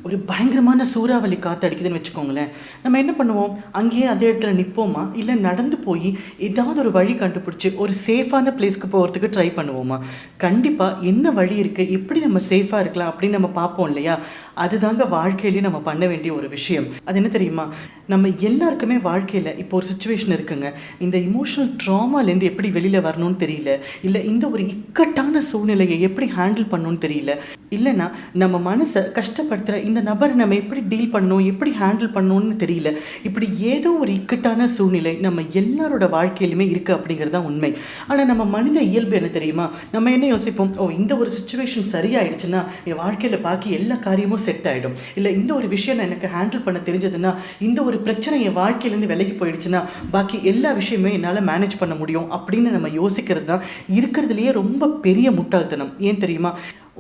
ஒரு பயங்கரமான சூறாவளி காற்று அடிக்குதுன்னு வச்சுக்கோங்களேன். நம்ம என்ன பண்ணுவோம்? அங்கேயே அதே இடத்துல நிற்போமா? இல்லை நடந்து போய் ஏதாவது ஒரு வழி கண்டுபிடிச்சி ஒரு சேஃபான பிளேஸ்க்கு போகிறதுக்கு ட்ரை பண்ணுவோமா? கண்டிப்பாக என்ன வழி இருக்குது, எப்படி நம்ம சேஃபாக இருக்கலாம் அப்படின்னு நம்ம பார்ப்போம் இல்லையா? அதுதாங்க வாழ்க்கையிலேயே நம்ம பண்ண வேண்டிய ஒரு விஷயம். அது என்ன தெரியுமா? நம்ம எல்லாருக்குமே வாழ்க்கையில் இப்போ ஒரு சுச்சுவேஷன் இருக்குங்க. இந்த இமோஷனல் ட்ராமாலேருந்து எப்படி வெளியில் வரணும்னு தெரியல, இல்லை இந்த ஒரு இக்கட்டான சூழ்நிலையை எப்படி ஹேண்டில் பண்ணணும்னு தெரியல, இல்லைன்னா நம்ம மனசை கஷ்டப்படுத்துகிற இந்த நபரை நம்ம எப்படி டீல் பண்ணணும், எப்படி ஹேண்டில் பண்ணணும்னு தெரியல. இப்படி ஏதோ ஒரு இக்கட்டான சூழ்நிலை நம்ம எல்லாரோட வாழ்க்கையிலுமே இருக்குது அப்படிங்கிறது தான் உண்மை. ஆனால் நம்ம மனித இயல்பு என்ன தெரியுமா? நம்ம என்ன யோசிப்போம், இந்த ஒரு சுச்சுவேஷன் சரியாயிடுச்சுன்னா என் வாழ்க்கையில் பாக்கி எல்லா காரியமும் செட் ஆகிடும், இல்லை இந்த ஒரு விஷயம் எனக்கு ஹேண்டில் பண்ண தெரிஞ்சதுன்னா, இந்த ஒரு பிரச்சனை என் வாழ்க்கையிலேருந்து விலகி போயிடுச்சுன்னா பாக்கி எல்லா விஷயமே என்னால் மேனேஜ் பண்ண முடியும் அப்படின்னு நம்ம யோசிக்கிறது தான் இருக்கிறதுலையே ரொம்ப பெரிய முட்டாள்தனம். ஏன் தெரியுமா?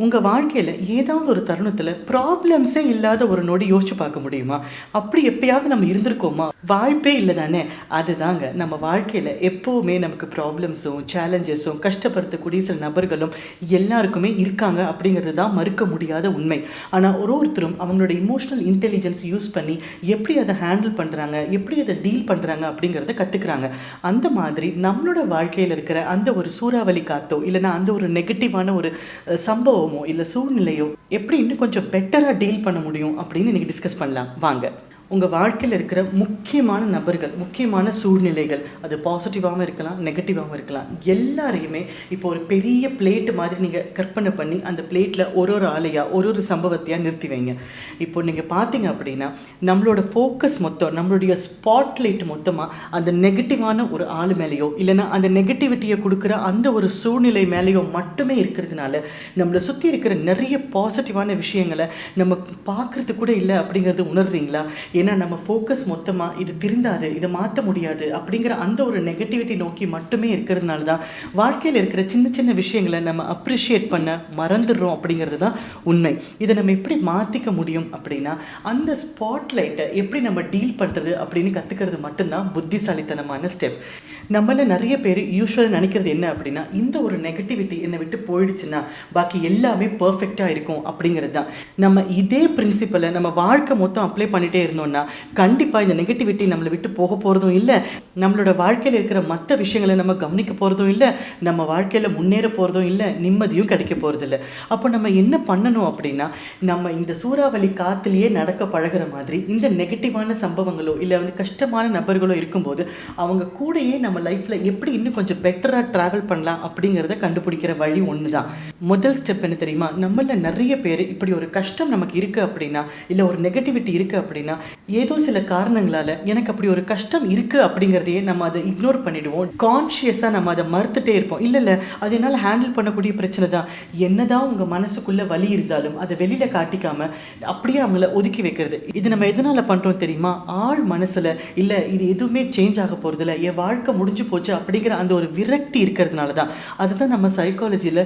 உங்கள் வாழ்க்கையில் ஏதாவது ஒரு தருணத்தில் ப்ராப்ளம்ஸே இல்லாத ஒரு நொடி யோசிச்சு பார்க்க முடியுமா? அப்படி எப்பயாவது நம்ம இருந்திருக்கோமா? வாய்ப்பே இல்லை தானே. அதுதாங்க நம்ம வாழ்க்கையில் எப்போவுமே நமக்கு ப்ராப்ளம்ஸும் சேலஞ்சஸும் கஷ்டப்படுத்தக்கூடிய சில நபர்களும் எல்லாருக்குமே இருக்காங்க அப்படிங்கிறது தான் மறுக்க முடியாத உண்மை. ஆனால் ஒருத்தரும் அவங்களோட இமோஷனல் இன்டெலிஜென்ஸ் யூஸ் பண்ணி எப்படி அதை ஹேண்டில் பண்ணுறாங்க, எப்படி அதை டீல் பண்ணுறாங்க அப்படிங்கிறத கற்றுக்குறாங்க. அந்த மாதிரி நம்மளோட வாழ்க்கையில் இருக்கிற அந்த ஒரு சூறாவளி காத்தோ இல்லைனா அந்த ஒரு நெகட்டிவான ஒரு சம்பவம் இல்லை சூழ்நிலையோ எப்படி இன்னும் கொஞ்சம் பெட்டராக டீல் பண்ண முடியும் அப்படின்னு இன்னைக்கு டிஸ்கஸ் பண்ணலாம் வாங்க. உங்கள் வாழ்க்கையில் இருக்கிற முக்கியமான நபர்கள், முக்கியமான சூழ்நிலைகள், அது பாசிட்டிவாகவும் இருக்கலாம் நெகட்டிவாகவும் இருக்கலாம், எல்லாரையுமே இப்போ ஒரு பெரிய பிளேட்டு மாதிரி நீங்கள் கற்பனை பண்ணி அந்த பிளேட்டில் ஒரு ஒரு ஆலையாக ஒரு ஒரு சம்பவத்தையாக நிறுத்தி வைங்க. இப்போ நீங்கள் பார்த்தீங்க அப்படின்னா நம்மளோட ஃபோக்கஸ் மொத்தம், நம்மளுடைய ஸ்பாட்லைட் மொத்தமாக அந்த நெகட்டிவான ஒரு ஆள் மேலேயோ இல்லைனா அந்த நெகட்டிவிட்டியை கொடுக்குற அந்த ஒரு சூழ்நிலை மேலேயோ மட்டுமே இருக்கிறதுனால நம்மளை சுற்றி இருக்கிற நிறைய பாசிட்டிவான விஷயங்களை நம்ம பார்க்குறது கூட இல்லை அப்படிங்கிறது உணர்றீங்களா? ஏன்னா நம்ம ஃபோக்கஸ் மொத்தமாக இது திருந்தாது, இதை மாற்ற முடியாது அப்படிங்கிற அந்த ஒரு நெகட்டிவிட்டி நோக்கி மட்டுமே இருக்கிறதுனால தான் வாழ்க்கையில் இருக்கிற சின்ன சின்ன விஷயங்களை நம்ம அப்ரிஷியேட் பண்ண மறந்துடுறோம் அப்படிங்கிறது தான் உண்மை. இதை நம்ம எப்படி மாற்றிக்க முடியும் அப்படின்னா, அந்த ஸ்பாட்லைட்டை எப்படி நம்ம டீல் பண்ணுறது அப்படின்னு கற்றுக்கிறது மட்டும்தான் புத்திசாலித்தனமான ஸ்டெப். நம்மள நிறைய பேர் யூஸ்வலாக நினைக்கிறது என்ன அப்படின்னா, இந்த ஒரு நெகட்டிவிட்டி என்னை விட்டு போயிடுச்சுன்னா பாக்கி எல்லாமே பர்ஃபெக்டாக இருக்கும் அப்படிங்கிறது தான். நம்ம இதே பிரின்சிபலை நம்ம வாழ்க்கை மொத்தம் அப்ளை பண்ணிகிட்டே இருந்தோம்னா கண்டிப்பாக இந்த நெகட்டிவிட்டி நம்மளை விட்டு போக போகிறதும் இல்லை, நம்மளோட வாழ்க்கையில் இருக்கிற மற்ற விஷயங்களை நம்ம கவனிக்க போகிறதும் இல்லை, நம்ம வாழ்க்கையில் முன்னேற போகிறதும் இல்லை, நிம்மதியும் கிடைக்க போகிறதில்ல. அப்போ நம்ம என்ன பண்ணணும் அப்படின்னா, நம்ம இந்த சூறாவளி காற்றுலேயே நடக்க பழகிற மாதிரி இந்த நெகட்டிவான சம்பவங்களோ இல்லை கஷ்டமான நபர்களோ இருக்கும்போது அவங்க கூடயே நம்ம லைஃப்பில் எப்படி இன்னும் கொஞ்சம் பெட்டராக ட்ராவல் பண்ணலாம் அப்படிங்கிறத கண்டுபிடிக்கிற வழி ஒன்று தான். முதல் ஸ்டெப் என்ன தெரியுமா? நம்மள நிறைய பேர் இப்படி ஒரு கஷ்டம் நமக்கு இருக்குது அப்படின்னா இல்லை ஒரு நெகட்டிவிட்டி இருக்குது அப்படின்னா ஏதோ சில காரணங்களால் எனக்கு அப்படி ஒரு கஷ்டம் இருக்குது அப்படிங்கிறதையே நம்ம அதை இக்னோர் பண்ணிடுவோம். கான்ஷியஸாக நம்ம அதை மறுத்துட்டே இருப்போம். இல்லை அது என்னால் ஹேண்டில் பண்ணக்கூடிய பிரச்சனை தான். என்னதான் உங்கள் மனசுக்குள்ளே வலி இருந்தாலும் அதை வெளியில் காட்டிக்காமல் அப்படியே அவங்கள ஒதுக்கி வைக்கிறது. இது நம்ம எதனால் பண்ணுறோம் தெரியுமா? ஆள் மனசில் இல்லை இது எதுவுமே சேஞ்ச் ஆக போகிறதில்ல, என் வாழ்க்கை முடிஞ்சு போச்சு அப்படிங்கிற அந்த ஒரு விரக்தி இருக்கிறதுனால தான். அதுதான் நம்ம சைக்காலஜியில்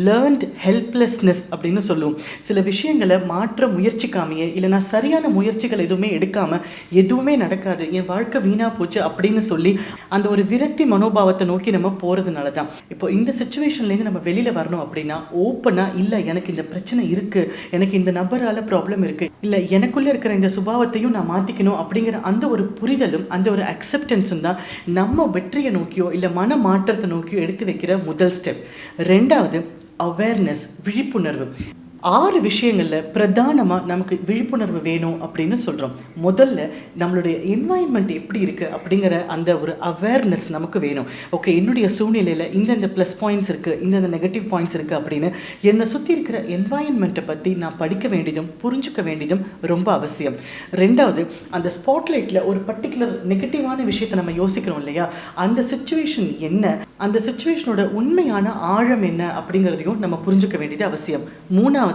லேர்ன்ட் ஹெல்ப்லெஸ்னஸ் அப்படின்னு சொல்லுவோம். சில விஷயங்களை மாற்ற முயற்சிக்காமையே இல்லைனா சரியான முயற்சிகள் எதுவுமே எடுக்காமல் எதுவுமே நடக்காது, என் வாழ்க்கை வீணாக போச்சு அப்படின்னு சொல்லி அந்த ஒரு விரக்தி மனோபாவத்தை நோக்கி நம்ம போகிறதுனால தான். இப்போ இந்த சுச்சுவேஷன்லேருந்து நம்ம வெளியில் வரணும் அப்படின்னா ஓப்பனாக இல்லை எனக்கு இந்த பிரச்சனை இருக்குது, எனக்கு இந்த நபரால் ப்ராப்ளம் இருக்குது, இல்லை எனக்குள்ளே இருக்கிற இந்த சுபாவத்தையும் நான் மாற்றிக்கணும் அப்படிங்கிற அந்த ஒரு புரிதலும் அந்த ஒரு அக்செப்டன்ஸும் தான் நம்ம வெற்றியை நோக்கியோ இல்லை மன மாற்றத்தை நோக்கியோ எடுத்து வைக்கிற முதல் ஸ்டெப். ரெண்டாவது அவேர்னஸ், விழிப்புணர்வு. 6 விஷயங்களில் பிரதானமாக நமக்கு விழிப்புணர்வு வேணும் அப்படின்னு சொல்கிறோம். முதல்ல நம்மளுடைய என்வாயன்மெண்ட் எப்படி இருக்குது அப்படிங்கிற அந்த ஒரு அவேர்னஸ் நமக்கு வேணும். ஓகே, என்னுடைய சூழ்நிலையில் இந்தந்த ப்ளஸ் பாயிண்ட்ஸ் இருக்குது, இந்தந்த நெகட்டிவ் பாயிண்ட்ஸ் இருக்குது அப்படின்னு என்னை சுற்றி இருக்கிற என்வாயன்மெண்ட்டை பற்றி நான் படிக்க வேண்டியதும் புரிஞ்சுக்க வேண்டியதும் ரொம்ப அவசியம். ரெண்டாவது, அந்த ஸ்பாட்லைட்டில் ஒரு பர்டிகுலர் நெகட்டிவான விஷயத்தை நம்ம யோசிக்கிறோம் இல்லையா, அந்த சிச்சுவேஷன் என்ன, அந்த சிச்சுவேஷனோட உண்மையான ஆழம் என்ன அப்படிங்கிறதையும் நம்ம புரிஞ்சுக்க வேண்டியது அவசியம். மூணாவது,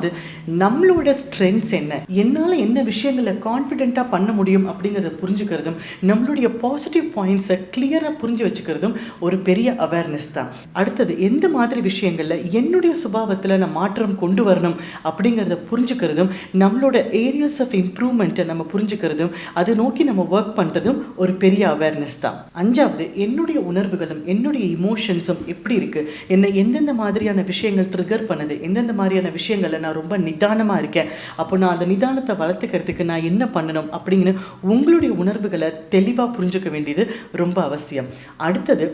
நம்மளோட ஸ்ட்ரென்த்ஸ் என்ன, என்னால் என்ன விஷயங்களை கான்ஃபிடென்ட்டாக பண்ண முடியும் அப்படிங்கிறத புரிஞ்சுக்கிறதும் நம்மளுடைய பாசிட்டிவ் பாயிண்ட்ஸை கிளியராக புரிஞ்சு வச்சுக்கிறதும் ஒரு பெரிய அவேர்னஸ் தான். அடுத்தது, எந்த மாதிரி விஷயங்களில் என்னுடைய சுபாவத்தில் நான் மாற்றம் கொண்டு வரணும் அப்படிங்கிறத புரிஞ்சுக்கிறதும் நம்மளோட ஏரியாஸ் ஆஃப் இம்ப்ரூவ்மெண்ட்டை நம்ம புரிஞ்சுக்கிறதும் அதை நோக்கி நம்ம ஒர்க் பண்ணுறதும் ஒரு பெரிய அவேர்னஸ் தான். அஞ்சாவது, என்னுடைய உணர்வுகளும் என்னுடைய இமோஷன்ஸும் எப்படி இருக்குது, என்னை எந்தெந்த மாதிரியான விஷயங்கள் ட்ரிகர் பண்ணுது, எந்தெந்த மாதிரியான விஷயங்களை நான் ரொம்ப நிதானமாக இருக்கேன், அப்போ நான் அந்த நிதானத்தை வளர்த்துக்கிறதுக்கு நான் என்ன பண்ணணும் அப்படிங்கிற உங்களுடைய உணர்வுகளை தெளிவாக புரிஞ்சுக்க வேண்டியது ரொம்ப அவசியம். அடுத்தது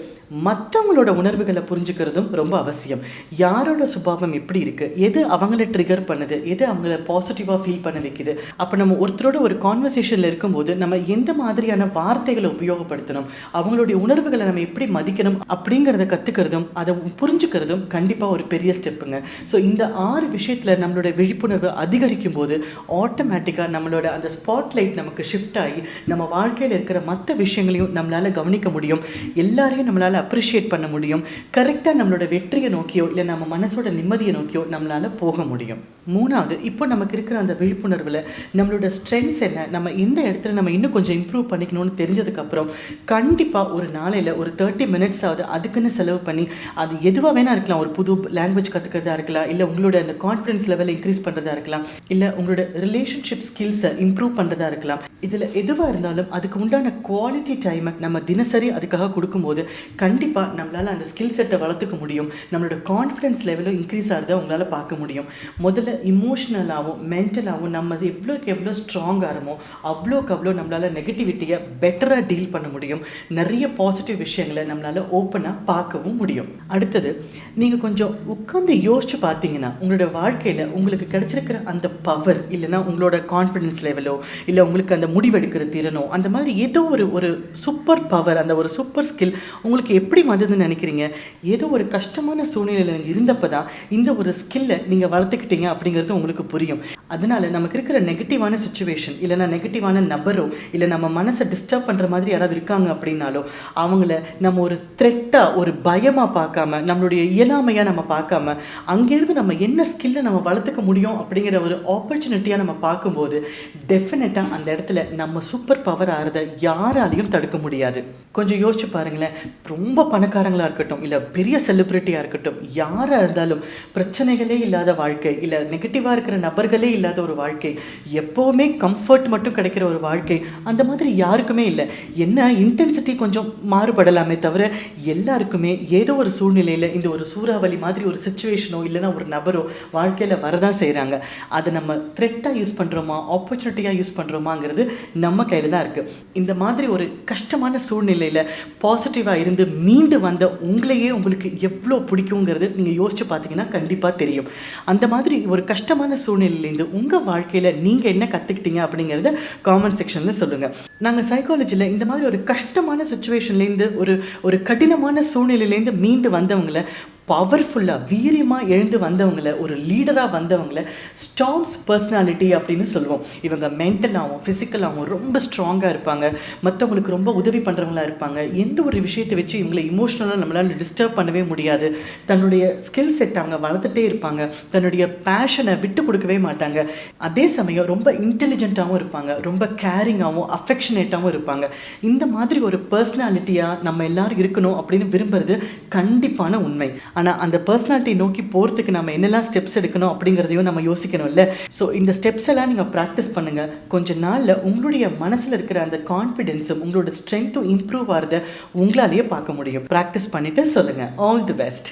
மற்றவங்களோட உணர்வுகளை புரிஞ்சுக்கிறதும் ரொம்ப அவசியம். யாரோட சுபாவம் எப்படி இருக்குது, எது அவங்கள ட்ரிகர் பண்ணுது, எது அவங்கள பாசிட்டிவாக ஃபீல் பண்ண வைக்குது. அப்போ நம்ம ஒருத்தரோட ஒரு கான்வர்சேஷனில் இருக்கும்போது நம்ம எந்த மாதிரியான வார்த்தைகளை உபயோகப்படுத்தணும், அவங்களுடைய உணர்வுகளை நம்ம எப்படி மதிக்கணும் அப்படிங்கிறத கற்றுக்கிறதும் அதை புரிஞ்சுக்கிறதும் கண்டிப்பாக ஒரு பெரிய ஸ்டெப்புங்க. ஸோ இந்த 6 விஷயத்தில் நம்மளோட விழிப்புணர்வு அதிகரிக்கும் போது ஆட்டோமேட்டிக்காக நம்மளோட அந்த ஸ்பாட்லைட் நமக்கு ஷிஃப்ட் ஆகி நம்ம வாழ்க்கையில் இருக்கிற மற்ற விஷயங்களையும் நம்மளால் கவனிக்க முடியும், எல்லாரையும் நம்மளால் அப்ரிஷியேட் பண்ண முடியும், கரெக்டாக நம்மளோட வெற்றியை நோக்கியோ இல்லை நம்ம மனசோட நிம்மதியை நோக்கியோ நம்மளால் போக முடியும். 3வது, இப்போ நமக்கு இருக்கிற அந்த விழிப்புணர்வில் நம்மளோட ஸ்ட்ரென்த்ஸ் என்ன, நம்ம இந்த இடத்துல நம்ம இன்னும் கொஞ்சம் இம்ப்ரூவ் பண்ணிக்கணும்னு தெரிஞ்சதுக்கப்புறம் கண்டிப்பாக ஒரு நாளையில் ஒரு 30 minutes ஆகுது அதுக்குன்னு செலவு பண்ணி, அது எதுவாக வேணா இருக்கலாம், ஒரு புது லாங்குவேஜ் கற்றுக்கிறதா இருக்கலாம், இல்லை உங்களோட அந்த கான்ஃபிடன்ஸ் லெவலை இன்க்ரீஸ் பண்ணுறதா இருக்கலாம், இல்லை உங்களோட ரிலேஷன்ஷிப் ஸ்கில்ஸை இம்ப்ரூவ் பண்ணுறதா இருக்கலாம். இதில் எதுவாக இருந்தாலும் அதுக்கு உண்டான குவாலிட்டி டைமை நம்ம தினசரி அதுக்காக கொடுக்கும்போது கண்டிப்பாக நம்மளால் அந்த ஸ்கில் செட்டை வளர்த்துக்க முடியும், நம்மளோட கான்ஃபிடன்ஸ் லெவலும் இன்க்ரீஸ் ஆகிறத உங்களால் பார்க்க முடியும். முதல்ல இமோஷ்னலாகவும் மென்டலாகவும் நம்ம எவ்வளோக்கு எவ்வளோ ஸ்ட்ராங்காக இருமோ அவ்வளோக்கு அவ்வளோ நம்மளால் நெகட்டிவிட்டியை பெட்டராக டீல் பண்ண முடியும், நிறைய பாசிட்டிவ் விஷயங்களை நம்மளால் ஓப்பனாக பார்க்கவும் முடியும். அடுத்தது, நீங்கள் கொஞ்சம் உட்காந்து யோசிச்சு பார்த்தீங்கன்னா உங்களோட வாழ்க்கையில் உங்களுக்கு கிடைச்சிருக்கிற அந்த பவர், இல்லைன்னா உங்களோட கான்ஃபிடன்ஸ் லெவலோ, இல்லை உங்களுக்கு அந்த முடிவெடுக்கிற திறனோ, அந்த மாதிரி ஏதோ ஒரு சூப்பர் பவர், அந்த ஒரு சூப்பர் ஸ்கில் உங்களுக்கு எப்படி வந்ததுன்னு நினைக்கிறீங்க? ஏதோ ஒரு கஷ்டமான சூழ்நிலையில் நீங்கள் இருந்தப்போ தான் இந்த ஒரு ஸ்கில்லை நீங்கள் வளர்த்துக்கிட்டீங்க அப்படிங்கிறது உங்களுக்கு புரியும். அதனால நமக்கு இருக்கிற நெகட்டிவான சுச்சுவேஷன், இல்லைனா நெகட்டிவான நபரோ, இல்லை நம்ம மனசை டிஸ்டர்ப் பண்ணுற மாதிரி யாராவது இருக்காங்க அப்படின்னாலோ அவங்கள நம்ம ஒரு த்ரெட்டாக, ஒரு பயமாக பார்க்காம, நம்மளுடைய இயலாமையாக நம்ம பார்க்காம, அங்கேருந்து நம்ம என்ன ஸ்கில்லை நம்ம வளர்த்துக்க முடியும் அப்படிங்கிற ஒரு ஆப்பர்ச்சுனிட்டியாக நம்ம பார்க்கும்போது டெஃபினட்டாக அந்த இடத்துல நம்ம சூப்பர் பவர் ஆகிறத யாராலையும் தடுக்க முடியாது. கொஞ்சம் யோசிச்சு பாருங்களேன், ரொம்ப பணக்காரங்களாக இருக்கட்டும், இல்லை பெரிய செலிப்ரிட்டியாக இருக்கட்டும், யாராக இருந்தாலும் பிரச்சனைகளே இல்லாத வாழ்க்கை, இல்லை நெகட்டிவாக இருக்கிற நபர்களே இல்லாத ஒரு வாழ்க்கை, எப்போவுமே கம்ஃபர்ட் மட்டும் கிடைக்கிற ஒரு வாழ்க்கை, அந்த மாதிரி யாருக்குமே இல்லை. என்ன இன்டென்சிட்டி கொஞ்சம் மாறுபடலாமே தவிர எல்லாருக்குமே ஏதோ ஒரு சூழ்நிலையில் இந்த ஒரு சூறாவளி மாதிரி ஒரு சுச்சுவேஷனோ இல்லைனா ஒரு நபரோ வாழ்க்கையில் வரதான் செய்கிறாங்க. அதை நம்ம த்ரெட்டாக யூஸ் பண்ணுறோமா, ஆப்பர்ச்சுனிட்டியாக யூஸ் பண்ணுறோமாங்கிறது நம்ம கையில் தான் இருக்குது. இந்த மாதிரி ஒரு கஷ்டமான சூழ்நிலையில் பாசிட்டிவாக இருந்து மீண்டு வந்த உங்களையே உங்களுக்கு எவ்வளோ பிடிக்குங்கிறது நீங்கள் யோசிச்சு பார்த்தீங்கன்னா கண்டிப்பாக தெரியும். அந்த மாதிரி ஒரு கஷ்டமான சூழ்நிலையிலேருந்து உங்கள் வாழ்க்கையில் நீங்கள் என்ன கற்றுக்கிட்டீங்க அப்படிங்கிறத காமெண்ட் செக்ஷனில் சொல்லுங்கள். நாங்கள் சைக்காலஜியில் இந்த மாதிரி ஒரு கஷ்டமான சுச்சுவேஷன்லேருந்து ஒரு கடினமான சூழ்நிலையிலேருந்து மீண்டு வந்தவங்களை, பவர்ஃபுல்லாக வீரியமாக எழுந்து வந்தவங்களை, ஒரு லீடராக வந்தவங்களை ஸ்ட்ராங்ஸ் பர்சனாலிட்டி அப்படின்னு சொல்லுவோம். இவங்க மென்டலாகவும் ஃபிசிக்கலாகவும் ரொம்ப ஸ்ட்ராங்காக இருப்பாங்க, மற்றவங்களுக்கு ரொம்ப உதவி பண்ணுறவங்களாக இருப்பாங்க, எந்த ஒரு விஷயத்தை வச்சு இவங்களை இமோஷ்னலாக நம்மளால் டிஸ்டர்ப் பண்ணவே முடியாது, தன்னுடைய ஸ்கில் செட் அவங்க வளர்த்துட்டே இருப்பாங்க, தன்னுடைய பேஷனை விட்டு கொடுக்கவே மாட்டாங்க, அதே சமயம் ரொம்ப இன்டெலிஜென்ட்டாகவும் இருப்பாங்க, ரொம்ப கேரிங்காகவும் அஃபெக்ஷனேட்டாகவும் இருப்பாங்க. இந்த மாதிரி ஒரு பர்சனாலிட்டியாக நம்ம எல்லாரும் இருக்கணும் அப்படின்னு விரும்புறது கண்டிப்பான உண்மை. ஆனால் அந்த பர்சனாலிட்டி நோக்கி போகிறதுக்கு நம்ம என்னெல்லாம் ஸ்டெப்ஸ் எடுக்கணும் அப்படிங்கிறதையும் நம்ம யோசிக்கணும்ல. ஸோ இந்த ஸ்டெப்ஸ் எல்லாம் நீங்கள் ப்ராக்டிஸ் பண்ணுங்கள். கொஞ்ச நாளில் உங்களுடைய மனசில் இருக்கிற அந்த கான்ஃபிடென்ஸும் உங்களோட ஸ்ட்ரென்த்தும் இம்ப்ரூவ் ஆகிறத உங்களாலேயே பார்க்க முடியும். ப்ராக்டிஸ் பண்ணிவிட்டு சொல்லுங்கள். All the best.